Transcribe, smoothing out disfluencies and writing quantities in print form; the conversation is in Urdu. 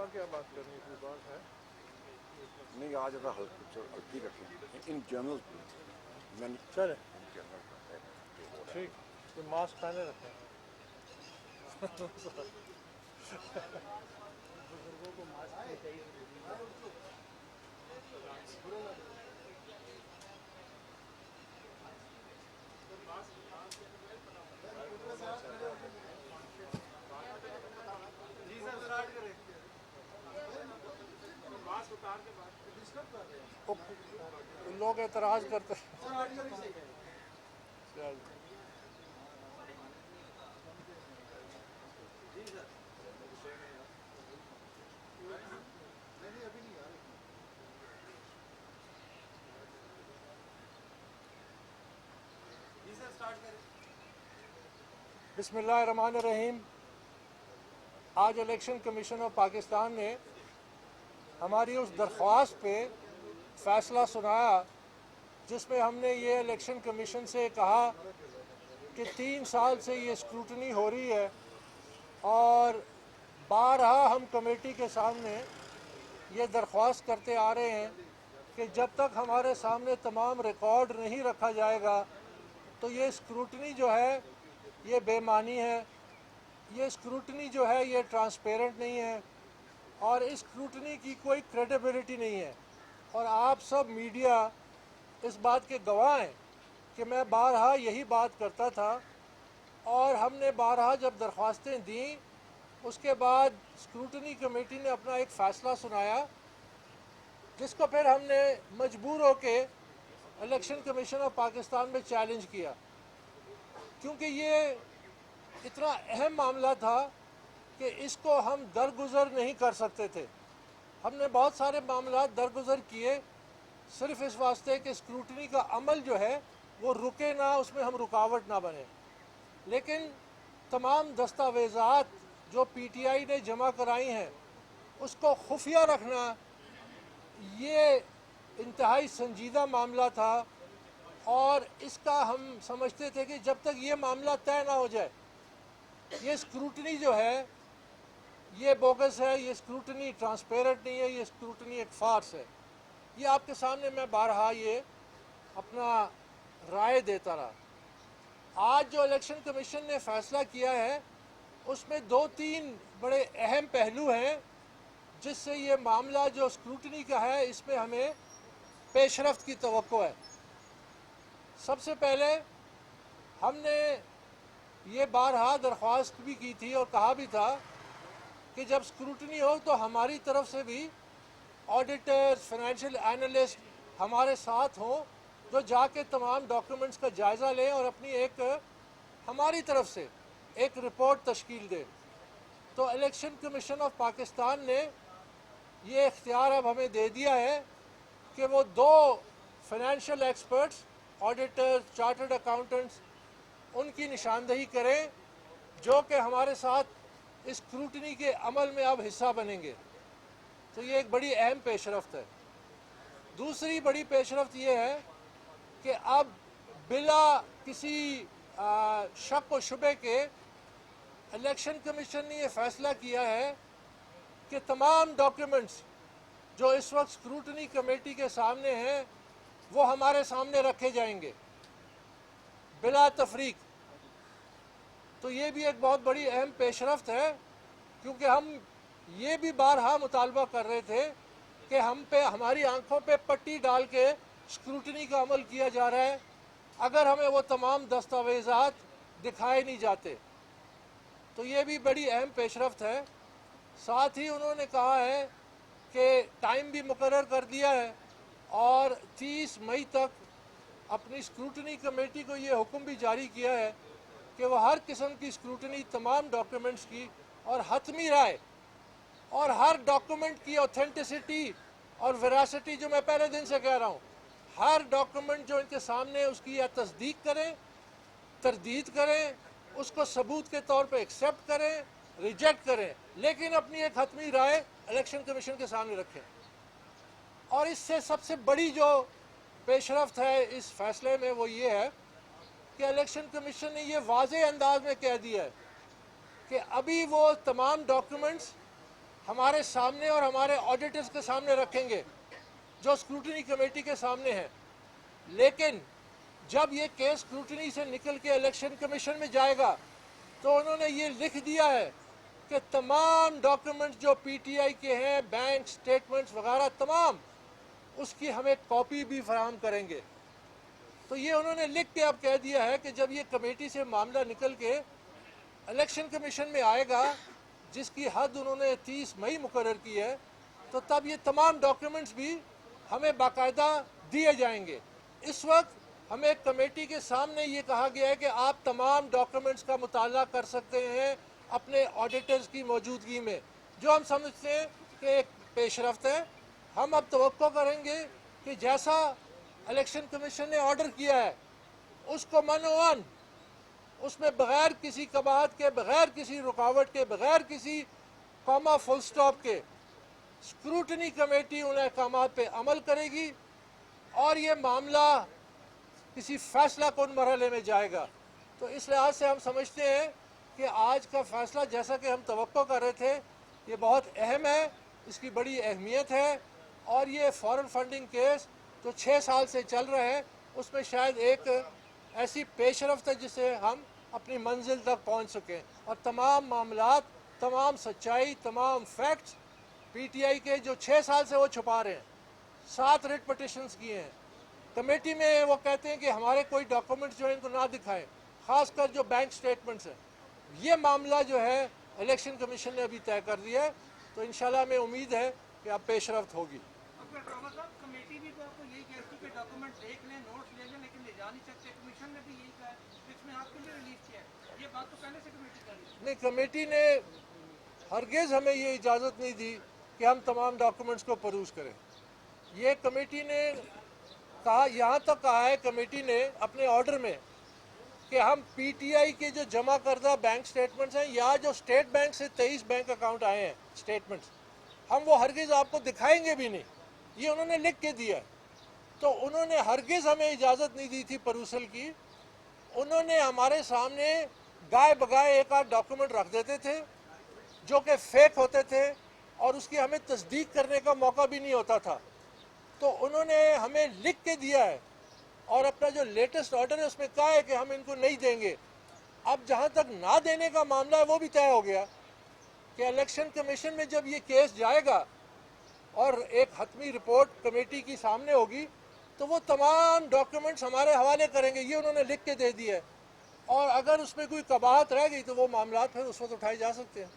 اور کیا بات کرنی کوئی بات ہے؟ نہیں آج ذرا ہلکی رکھیں ان جنرل چلے ٹھیک ٹھیک تو ماسک پہنے رکھیں. بزرگوں کو ماسک چاہیے. جی سر اسٹارٹ کریں. ماسک اتار کے بات لوگ اعتراض کرتے ہیں. جی سر. جی سر اسٹارٹ کریں. بسم اللہ الرحمن الرحیم. آج الیکشن کمیشن آف پاکستان نے ہماری اس درخواست پہ فیصلہ سنایا جس میں ہم نے یہ الیکشن کمیشن سے کہا کہ 3 سال سے یہ اسکروٹنی ہو رہی ہے اور بارہا ہم کمیٹی کے سامنے یہ درخواست کرتے آ رہے ہیں کہ جب تک ہمارے سامنے تمام ریکارڈ نہیں رکھا جائے گا تو یہ اسکروٹنی جو ہے یہ بے معنی ہے. یہ اسکروٹنی جو ہے یہ ٹرانسپیرنٹ نہیں ہے اور اس اسکروٹنی کی کوئی کریڈیبلٹی نہیں ہے. اور آپ سب میڈیا اس بات کے گواہ ہیں کہ میں بارہا یہی بات کرتا تھا اور ہم نے بارہا جب درخواستیں دیں اس کے بعد اسکروٹنی کمیٹی نے اپنا ایک فیصلہ سنایا جس کو پھر ہم نے مجبور ہو کے الیکشن کمیشن آف پاکستان میں چیلنج کیا کیونکہ یہ اتنا اہم معاملہ تھا کہ اس کو ہم درگزر نہیں کر سکتے تھے. ہم نے بہت سارے معاملات درگزر کیے صرف اس واسطے کہ اسکروٹنی کا عمل جو ہے وہ رکے نہ, اس میں ہم رکاوٹ نہ بنے. لیکن تمام دستاویزات جو پی ٹی آئی نے جمع کرائی ہیں اس کو خفیہ رکھنا یہ انتہائی سنجیدہ معاملہ تھا اور اس کا ہم سمجھتے تھے کہ جب تک یہ معاملہ طے نہ ہو جائے یہ اسکروٹنی جو ہے یہ بوگس ہے, یہ اسکروٹنی ٹرانسپیرنٹ نہیں ہے, یہ اسکروٹنی ایک فارس ہے. یہ آپ کے سامنے میں بارہا یہ اپنا رائے دیتا رہا. آج جو الیکشن کمیشن نے فیصلہ کیا ہے اس میں 2-3 بڑے اہم پہلو ہیں جس سے یہ معاملہ جو اسکروٹنی کا ہے اس میں ہمیں پیش رفت کی توقع ہے. سب سے پہلے ہم نے یہ بارہا درخواست بھی کی تھی اور کہا بھی تھا کہ جب اسکروٹنی ہو تو ہماری طرف سے بھی آڈیٹرز, فائنینشیل اینالسٹ ہمارے ساتھ ہوں جو جا کے تمام ڈاکیومنٹس کا جائزہ لیں اور اپنی ایک ہماری طرف سے ایک رپورٹ تشکیل دیں. تو الیکشن کمیشن آف پاکستان نے یہ اختیار اب ہمیں دے دیا ہے کہ وہ 2 financial experts, auditors, chartered accountants ان کی نشاندہی کریں جو کہ ہمارے ساتھ اسکروٹنی کے عمل میں اب حصہ بنیں گے. تو یہ ایک بڑی اہم پیش رفت ہے. دوسری بڑی پیش رفت یہ ہے کہ اب بلا کسی شک و شبے کے الیکشن کمیشن نے یہ فیصلہ کیا ہے کہ تمام ڈاکیومنٹس جو اس وقت اسکروٹنی کمیٹی کے سامنے ہیں وہ ہمارے سامنے رکھے جائیں گے بلا تفریق. تو یہ بھی ایک بہت بڑی اہم پیش رفت ہے کیونکہ ہم یہ بھی بارہا مطالبہ کر رہے تھے کہ ہم پہ ہماری آنکھوں پہ پٹی ڈال کے اسکروٹنی کا عمل کیا جا رہا ہے اگر ہمیں وہ تمام دستاویزات دکھائے نہیں جاتے. تو یہ بھی بڑی اہم پیش رفت ہے. ساتھ ہی انہوں نے کہا ہے کہ ٹائم بھی مقرر کر دیا ہے اور 30 مئی تک اپنی اسکروٹنی کمیٹی کو یہ حکم بھی جاری کیا ہے کہ وہ ہر قسم کی اسکروٹنی تمام ڈاکیومنٹس کی اور حتمی رائے اور ہر ڈاکیومنٹ کی اوتھینٹسٹی اور ویراسٹی, جو میں پہلے دن سے کہہ رہا ہوں, ہر ڈاکیومنٹ جو ان کے سامنے اس کی یا تصدیق کریں, تردید کریں, اس کو ثبوت کے طور پہ ایکسیپٹ کریں, ریجیکٹ کریں, لیکن اپنی ایک حتمی رائے الیکشن کمیشن کے سامنے رکھیں. اور اس سے سب سے بڑی جو پیش رفت ہے اس فیصلے میں وہ یہ ہے کہ الیکشن کمیشن نے یہ واضح انداز میں کہہ دیا ہے کہ ابھی وہ تمام ڈاکیومنٹس ہمارے سامنے اور ہمارے آڈیٹرز کے سامنے رکھیں گے جو اسکروٹنی کمیٹی کے سامنے ہے. لیکن جب یہ کیس اسکروٹنی سے نکل کے الیکشن کمیشن میں جائے گا تو انہوں نے یہ لکھ دیا ہے کہ تمام ڈاکیومنٹس جو پی ٹی آئی کے ہیں، بینک سٹیٹمنٹس وغیرہ تمام، اس کی ہمیں کاپی بھی فراہم کریں گے. تو یہ انہوں نے لکھ کے اب کہہ دیا ہے کہ جب یہ کمیٹی سے معاملہ نکل کے الیکشن کمیشن میں آئے گا، جس کی حد انہوں نے 30 مئی مقرر کی ہے، تو تب یہ تمام ڈاکیومنٹس بھی ہمیں باقاعدہ دیے جائیں گے. اس وقت ہمیں کمیٹی کے سامنے یہ کہا گیا ہے کہ آپ تمام ڈاکیومنٹس کا مطالعہ کر سکتے ہیں اپنے آڈیٹرز کی موجودگی میں، جو ہم سمجھتے ہیں کہ ایک پیش رفت ہے. ہم اب توقع کریں گے کہ جیسا الیکشن کمیشن نے آرڈر کیا ہے اس کو منوان، اس میں بغیر کسی قباحت کے، بغیر کسی رکاوٹ کے، بغیر کسی کاما فل سٹاپ کے اسکروٹنی کمیٹی ان احکامات پہ عمل کرے گی اور یہ معاملہ کسی فیصلہ کن مرحلے میں جائے گا. تو اس لحاظ سے ہم سمجھتے ہیں کہ آج کا فیصلہ جیسا کہ ہم توقع کر رہے تھے یہ بہت اہم ہے، اس کی بڑی اہمیت ہے. اور یہ فارن فنڈنگ کیس جو 6 سال سے چل رہا ہے اس میں شاید ایک ایسی پیش رفت ہے جس سے ہم اپنی منزل تک پہنچ سکیں، اور تمام معاملات، تمام سچائی، تمام فیکٹس پی ٹی آئی کے جو 6 سال سے وہ چھپا رہے ہیں. 7 ریٹ پٹیشنز کیے ہیں کمیٹی میں. وہ کہتے ہیں کہ ہمارے کوئی ڈاکومنٹس جو ہیں ان کو نہ دکھائیں، خاص کر جو بینک سٹیٹمنٹس ہیں. یہ معاملہ جو ہے الیکشن کمیشن نے ابھی طے کر دیا ہے، تو انشاءاللہ ہمیں امید ہے کہ اب پیش رفت ہوگی. ڈاکٹر ڈراما صاحب، کمیٹی بھی تو آپ کو یہی کہتی ہے کہ ڈاکومنٹ دیکھ لیں، نوٹس لے لیں، لیکن لے جا نہیں سکتے. کمیشن نے بھی یہی کہا ہے، اس میں آپ کے لیے ریلیز کیا ہے؟ یہ بات تو پہلے سے کمیٹی کر رہی ہے. نہیں، کمیٹی نے ہرگز ہمیں یہ اجازت نہیں دی کہ ہم تمام ڈاکومنٹس کو پروز کریں. یہ کمیٹی نے کہا، یہاں تک کہا ہے کمیٹی نے اپنے آرڈر میں کہ ہم پی ٹی آئی کے جو جمع کردہ بینک سٹیٹمنٹس ہیں یا جو اسٹیٹ بینک سے 23 بینک اکاؤنٹ آئے ہیں سٹیٹمنٹس، ہم وہ ہرگز آپ کو دکھائیں گے بھی نہیں. یہ انہوں نے لکھ کے دیا. تو انہوں نے ہرگز ہمیں اجازت نہیں دی تھی پروسل کی. انہوں نے ہمارے سامنے گائے بگائے ایک آدھ ڈاکومنٹ رکھ دیتے تھے جو کہ فیک ہوتے تھے اور اس کی ہمیں تصدیق کرنے کا موقع بھی نہیں ہوتا تھا. تو انہوں نے ہمیں لکھ کے دیا ہے اور اپنا جو لیٹسٹ آرڈر ہے اس میں کہا ہے کہ ہم ان کو نہیں دیں گے. اب جہاں تک نہ دینے کا معاملہ ہے وہ بھی طے ہو گیا کہ الیکشن کمیشن میں جب یہ کیس جائے گا اور ایک حتمی رپورٹ کمیٹی کی سامنے ہوگی تو وہ تمام ڈاکیومنٹس ہمارے حوالے کریں گے. یہ انہوں نے لکھ کے دے دیا ہے، اور اگر اس میں کوئی قباحت رہ گئی تو وہ معاملات پھر اس وقت اٹھائے جا سکتے ہیں.